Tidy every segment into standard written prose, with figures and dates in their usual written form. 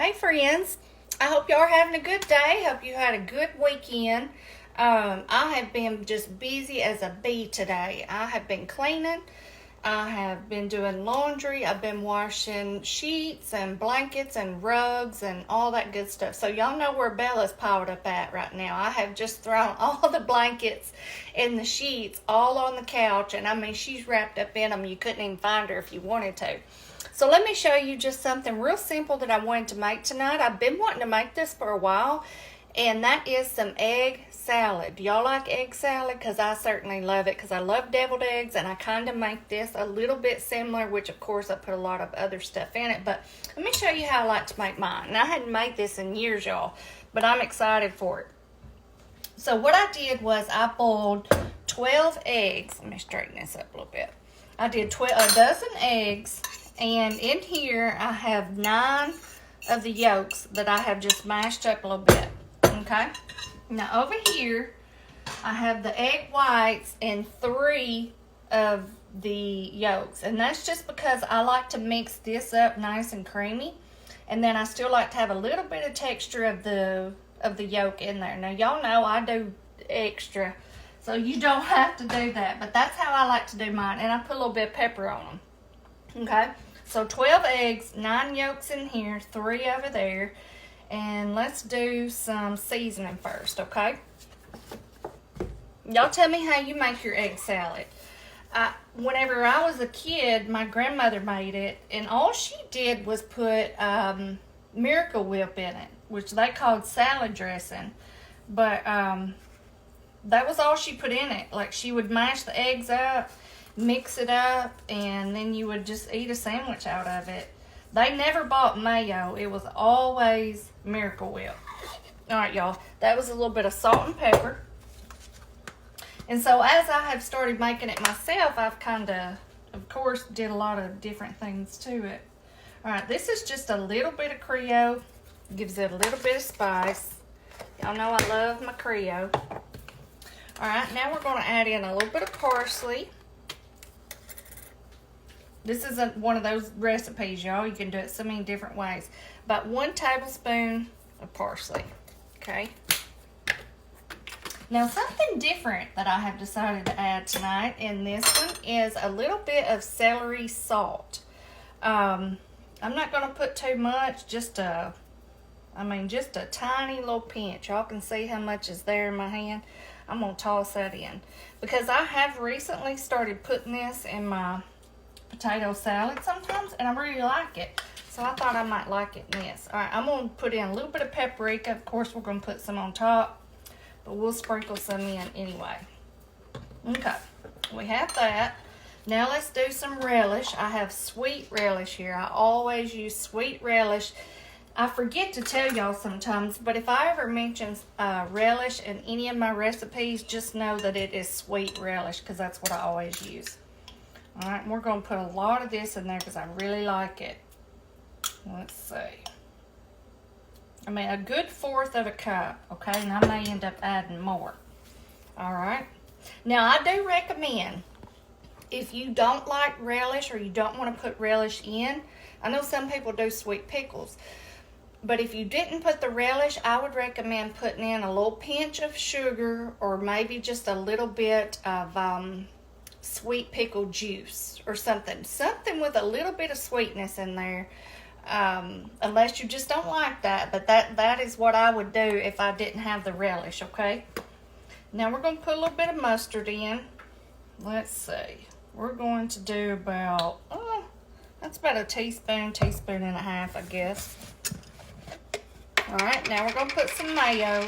Hey friends, I hope y'all are having a good day. Hope you had a good weekend. I have been just busy as a bee today. I have been cleaning. I have been doing laundry. I've been washing sheets and blankets and rugs and all that good stuff. So y'all know where Bella's piled up at right now. I have just thrown all the blankets and the sheets all on the couch. And I mean, she's wrapped up in them. You couldn't even find her if you wanted to. So let me show you just something real simple that I wanted to make tonight. I've been wanting to make this for a while, and that is some egg salad. Do y'all like egg salad? Because I certainly love it, because I love deviled eggs, and I kind of make this a little bit similar, which of course I put a lot of other stuff in it. But let me show you how I like to make mine. And I hadn't made this in years, y'all, but I'm excited for it. So what I did was I boiled 12 eggs. Let me straighten this up a little bit. I did a dozen eggs. And in here, I have 9 of the yolks that I have just mashed up a little bit, okay? Now, over here, I have the egg whites and 3 of the yolks. And that's just because I like to mix this up nice and creamy. And then I still like to have a little bit of texture of the yolk in there. Now, y'all know I do extra, so you don't have to do that. But that's how I like to do mine. And I put a little bit of pepper on them. Okay, so 12 eggs, 9 yolks in here, 3 over there, and let's do some seasoning first, okay? Y'all tell me how you make your egg salad. Whenever I was a kid, my grandmother made it, and all she did was put Miracle Whip in it, which they called salad dressing, but that was all she put in it. Like, she would mash the eggs up, mix it up, and then you would just eat a sandwich out of it. They never bought mayo. It was always Miracle Whip. All right, y'all. That was a little bit of salt and pepper. And so as I have started making it myself, I've kind of course, did a lot of different things to it. All right, this is just a little bit of Creole. Gives it a little bit of spice. Y'all know I love my Creole. All right, now we're going to add in a little bit of parsley. This isn't one of those recipes, y'all. You can do it so many different ways. About 1 tablespoon of parsley, okay? Now, something different that I have decided to add tonight in this one is a little bit of celery salt. I'm not going to put too much, just a tiny little pinch. Y'all can see how much is there in my hand. I'm going to toss that in, because I have recently started putting this in my potato salad sometimes, and I really like it. So I thought I might like it in this. All right, I'm going to put in a little bit of paprika. Of course, we're going to put some on top, but we'll sprinkle some in anyway. Okay, we have that. Now let's do some relish. I have sweet relish here. I always use sweet relish. I forget to tell y'all sometimes, but if I ever mention relish in any of my recipes, just know that it is sweet relish, because that's what I always use. All right, we're going to put a lot of this in there because I really like it. Let's see. I mean, a good 1/4 of a cup, okay? And I may end up adding more. All right. Now, I do recommend, if you don't like relish or you don't want to put relish in, I know some people do sweet pickles, but if you didn't put the relish, I would recommend putting in a little pinch of sugar, or maybe just a little bit of sweet pickle juice or something with a little bit of sweetness in there, unless you just don't like that. But that is what I would do if I didn't have the relish, okay? Now we're going to put a little bit of mustard in. Let's see, we're going to do about that's about a teaspoon and a half, I guess. All right, now we're going to put some mayo.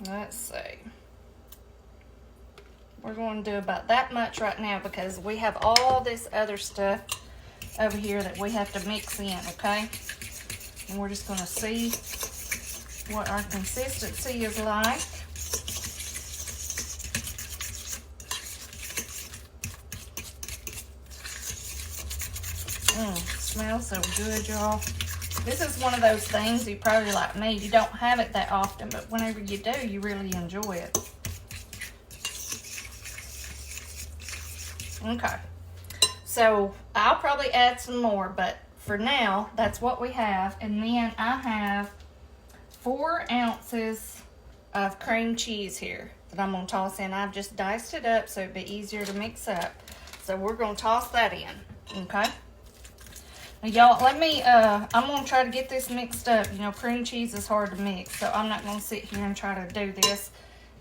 Let's see. We're going to do about that much right now, because we have all this other stuff over here that we have to mix in, okay? And we're just going to see what our consistency is like. Smells so good, y'all. This is one of those things, you probably like me, you don't have it that often, but whenever you do, you really enjoy it. Okay, so I'll probably add some more, but for now, that's what we have. And then I have 4 ounces of cream cheese here that I'm gonna toss in. I've just diced it up so it'd be easier to mix up. So we're gonna toss that in, okay? Now y'all, let me, I'm gonna try to get this mixed up. You know, cream cheese is hard to mix, so I'm not gonna sit here and try to do this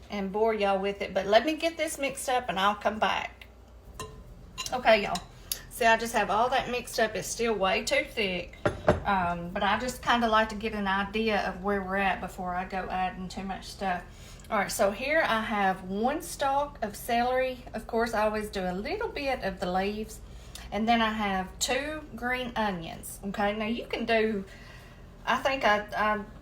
and bore y'all with it. But let me get this mixed up and I'll come back. Okay, y'all. See, I just have all that mixed up. It's still way too thick. But I just kind of like to get an idea of where we're at before I go adding too much stuff. All right, so here I have 1 stalk of celery. Of course, I always do a little bit of the leaves. And then I have 2 green onions. Okay, now you can do, I think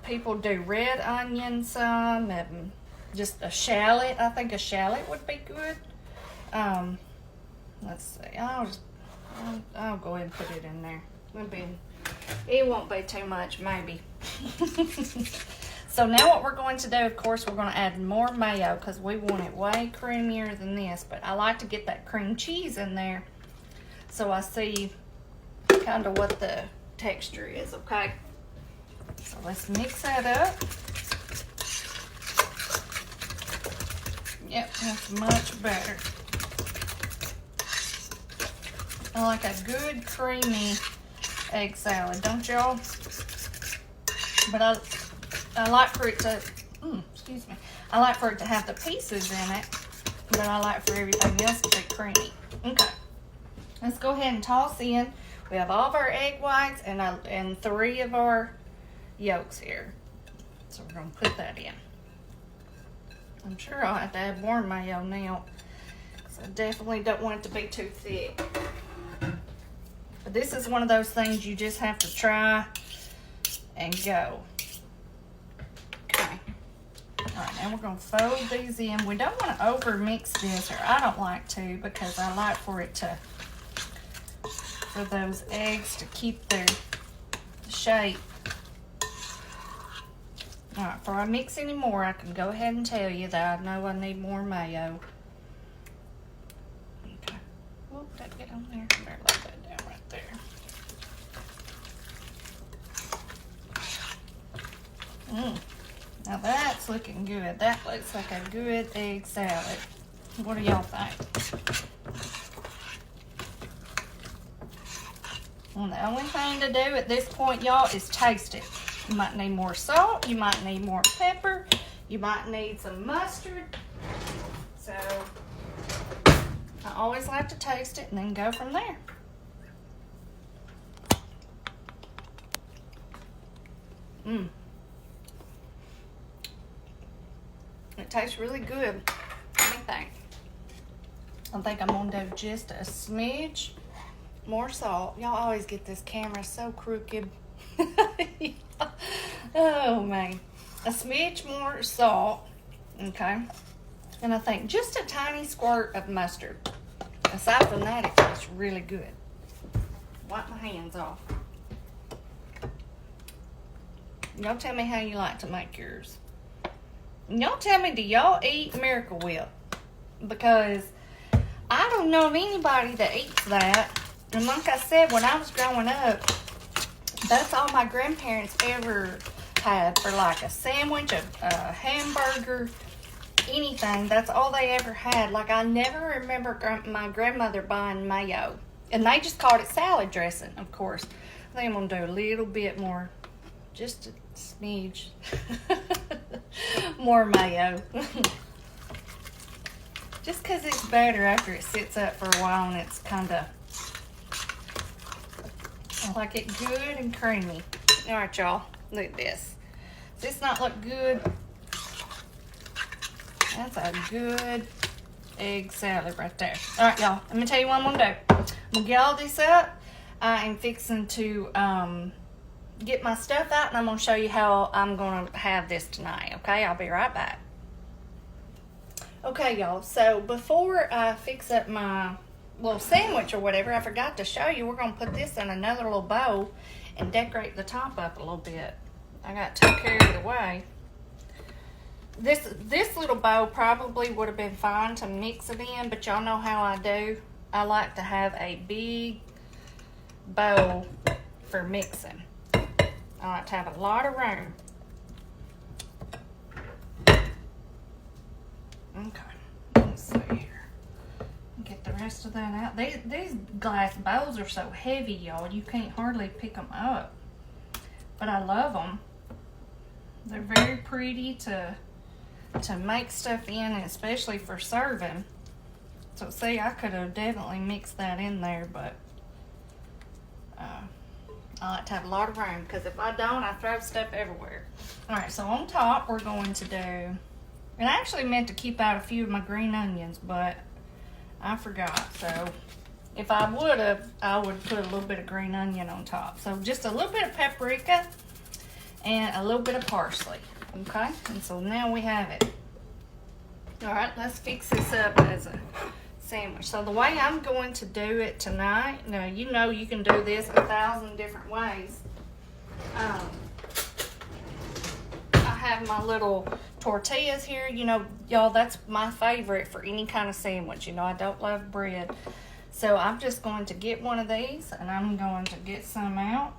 people do red onions, some, and just a shallot. I think a shallot would be good. Let's see, I'll go ahead and put it in there. It won't be too much, maybe. So now what we're going to do, of course, we're going to add more mayo because we want it way creamier than this. But I like to get that cream cheese in there so I see kind of what the texture is, okay? So let's mix that up. Yep, that's much better. I like a good creamy egg salad, don't y'all? But I like for it to, excuse me. I like for it to have the pieces in it, but I like for everything else to be creamy. Okay, let's go ahead and toss in. We have all of our egg whites and 3 of our yolks here. So we're gonna put that in. I'm sure I'll have to add more mayo now, because I definitely don't want it to be too thick. But this is one of those things you just have to try and go. Okay. All right, now we're going to fold these in. We don't want to over mix this, or I don't like to, because I like for those eggs to keep their shape. All right, before I mix any more, I can go ahead and tell you that I know I need more mayo. Okay. Whoop, that get on there. Better let that down right there. Now that's looking good. That looks like a good egg salad. What do y'all think? Well, the only thing to do at this point, y'all, is taste it. You might need more salt. You might need more pepper. You might need some mustard. So I always like to taste it and then go from there. It tastes really good. What do you think? I think I'm gonna do just a smidge more salt. Y'all always get this camera so crooked. Oh man. A smidge more salt, okay? And I think just a tiny squirt of mustard. Aside from that, it tastes really good. Wipe my hands off. Y'all tell me how you like to make yours. Y'all tell me, do y'all eat Miracle Whip? Because I don't know of anybody that eats that. And like I said, when I was growing up, that's all my grandparents ever had for like a sandwich, a hamburger, anything. That's all they ever had. Like, I never remember my grandmother buying mayo. And they just called it salad dressing, of course. I think I'm going to do a little bit more, just a smidge more mayo. Just because it's better after it sits up for a while and it's kind of, I like it good and creamy. All right, y'all, look at this. Does this not look good? That's a good egg salad right there. All right, y'all, let me tell you what I'm gonna do. I'm gonna get all this up. I am fixing to get my stuff out, and I'm gonna show you how I'm gonna have this tonight, okay? I'll be right back. Okay, y'all, so before I fix up my little sandwich or whatever, I forgot to show you, we're gonna put this in another little bowl and decorate the top up a little bit. I got too carried away. This little bowl probably would have been fine to mix it in, but y'all know how I do. I like to have a big bowl for mixing. I like to have a lot of room. Okay, let's see here. Get the rest of that out. These glass bowls are so heavy, y'all. You can't hardly pick them up. But I love them. They're very pretty to make stuff in, especially for serving. So see, I could have definitely mixed that in there, but I like to have a lot of room, because if I don't, I throw stuff everywhere. Alright, so on top we're going to do, and I actually meant to keep out a few of my green onions, but I forgot. So if I would have, I would put a little bit of green onion on top. So just a little bit of paprika and a little bit of parsley. Okay, and so now we have it. Alright, let's fix this up as a sandwich. So the way I'm going to do it tonight, now you know you can do this 1,000 different ways. I have my little tortillas here. You know, y'all, that's my favorite for any kind of sandwich. You know, I don't love bread. So I'm just going to get one of these, and I'm going to get some out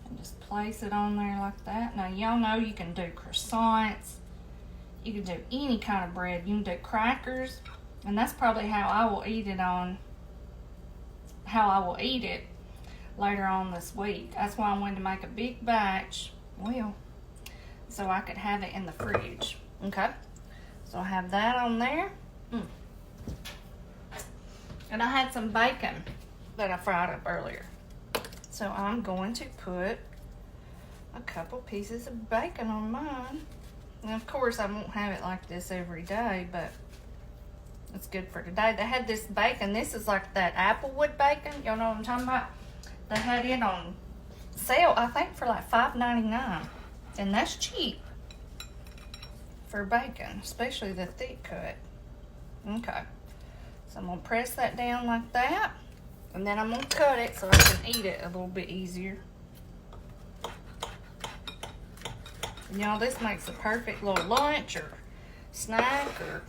and just place it on there like that. Now y'all know you can do croissants. You can do any kind of bread. You can do crackers, and that's probably how I will eat it later on this week. That's why I wanted to make a big batch, well, so I could have it in the fridge. Okay, so I have that on there. And I had some bacon that I fried up earlier. So I'm going to put a couple pieces of bacon on mine. And of course, I won't have it like this every day, but it's good for today. They had this bacon. This is like that Applewood bacon. Y'all know what I'm talking about? They had it on sale, I think, for like $5.99. And that's cheap for bacon, especially the thick cut. Okay. So I'm going to press that down like that. And then I'm going to cut it so I can eat it a little bit easier. Y'all, this makes a perfect little lunch or snack, or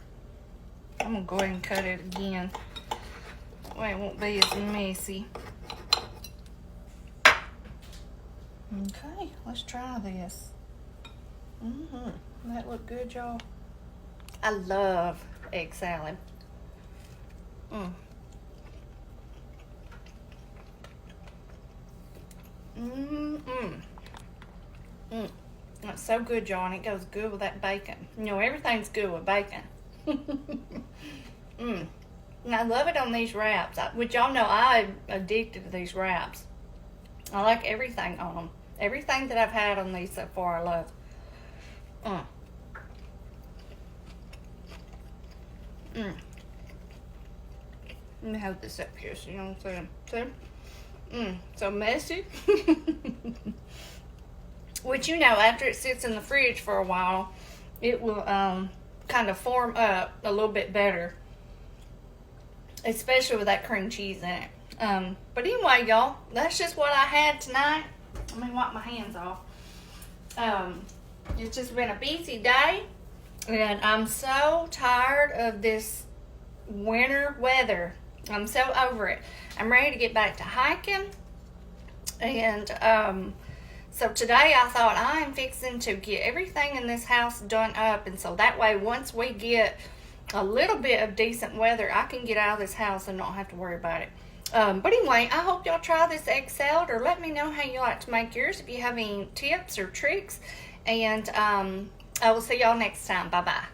I'm going to go ahead and cut it again. That way it won't be as messy. Okay, let's try this. That look good, y'all. I love egg salad. That's so good, y'all, and it goes good with that bacon. You know, everything's good with bacon. And I love it on these wraps. Which y'all know I'm addicted to these wraps. I like everything on them. Everything that I've had on these so far, I love. Let me hold this up here so you know what I'm saying. See? So messy. Which, you know, after it sits in the fridge for a while, it will kind of form up a little bit better. Especially with that cream cheese in it. But anyway, y'all, that's just what I had tonight. Let me wipe my hands off. It's just been a busy day. And I'm so tired of this winter weather. I'm so over it. I'm ready to get back to hiking. And so today I thought I am fixing to get everything in this house done up. And so that way, once we get a little bit of decent weather, I can get out of this house and not have to worry about it. But anyway, I hope y'all try this egg salad, or let me know how you like to make yours if you have any tips or tricks. And I will see y'all next time. Bye-bye.